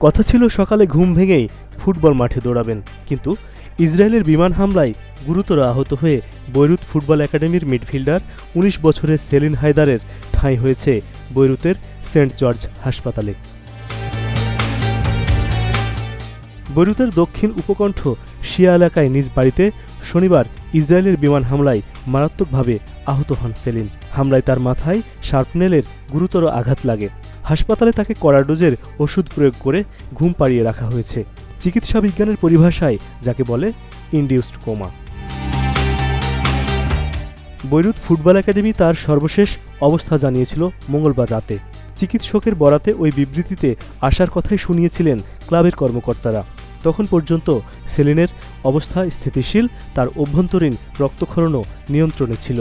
কথা ছিল সকালে ঘুম ভেঙেই ফুটবল মাঠে দৌড়াবেন, কিন্তু ইসরায়েলের বিমান হামলায় গুরুতর আহত হয়ে বৈরুত ফুটবল একাডেমির মিডফিল্ডার ১৯ বছরের সেলিন হায়দারের ঠাঁই হয়েছে বৈরুতের সেন্ট জর্জ হাসপাতালে। বৈরুতের দক্ষিণ উপকণ্ঠ শিয়া এলাকায় নিজ বাড়িতে শনিবার ইসরায়েলের বিমান হামলায় মারাত্মকভাবে আহত হন সেলিন। হামলায় তার মাথায় শার্পনেলের গুরুতর আঘাত লাগে। হাসপাতালে তাকে কড়া ডোজের ওষুধ প্রয়োগ করে ঘুম পাড়িয়ে রাখা হয়েছে, চিকিৎসা বিজ্ঞানের পরিভাষায় যাকে বলে induced coma. Beirut football academy তার সর্বশেষ অবস্থা জানিয়েছিল মঙ্গলবার রাতে। চিকিৎসকের বরাতে ওই বিবৃতিতে আসার কথাই শুনিয়েছিলেন ক্লাবের কর্মকর্তারা। তখন পর্যন্ত সেলিনের অবস্থা স্থিতিশীল, তার অভ্যন্তরীণ রক্তক্ষরণও নিয়ন্ত্রণে ছিল।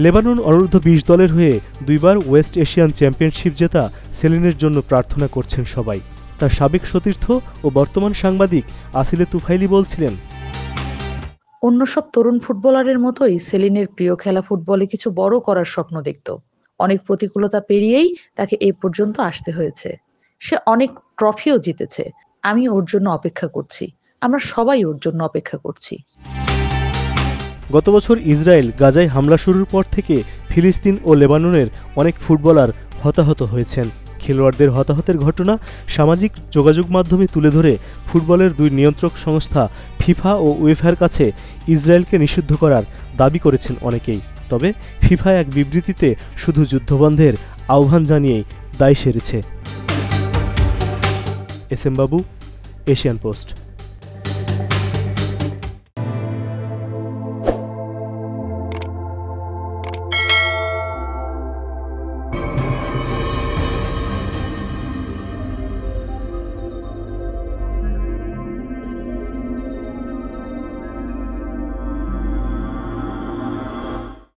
লেবানন অনূর্ধ্ব ২০ দলের হয়ে দুইবার ওয়েস্ট এশিয়ান চ্যাম্পিয়নশিপ জেতা সেলিনের জন্য প্রার্থনা করছেন সবাই। তার সাবেক সতীর্থ ও বর্তমান সাংবাদিক আসিলে তুফাইলি বলছিলেন, অন্য সব তরুণ ফুটবলারের মতোই সেলিনের প্রিয় খেলা ফুটবলে কিছু বড় করার স্বপ্ন দেখত। অনেক প্রতিকূলতা পেরিয়েই তাকে এই পর্যন্ত আসতে হয়েছে। সে অনেক ট্রফিও জিতেছে। আমি ওর জন্য অপেক্ষা করছি, আমরা সবাই ওর জন্য অপেক্ষা করছি। গত বছর ইসরায়েল গাজায় হামলা শুরুর পর থেকে ফিলিস্তিন ও লেবাননের অনেক ফুটবলার হতাহত হয়েছেন। খেলোয়াড়দের হতাহতের ঘটনা সামাজিক যোগাযোগ মাধ্যমে তুলে ধরে ফুটবলের দুই নিয়ন্ত্রক সংস্থা ফিফা ও উয়েফার কাছে ইসরায়েলকে নিষিদ্ধ করার দাবি করেছেন অনেকেই। তবে ফিফা এক বিবৃতিতে শুধু যুদ্ধবন্ধের আহ্বান জানিয়েই দায় সেরেছে। এস এম বাবু, এশিয়ান পোস্ট।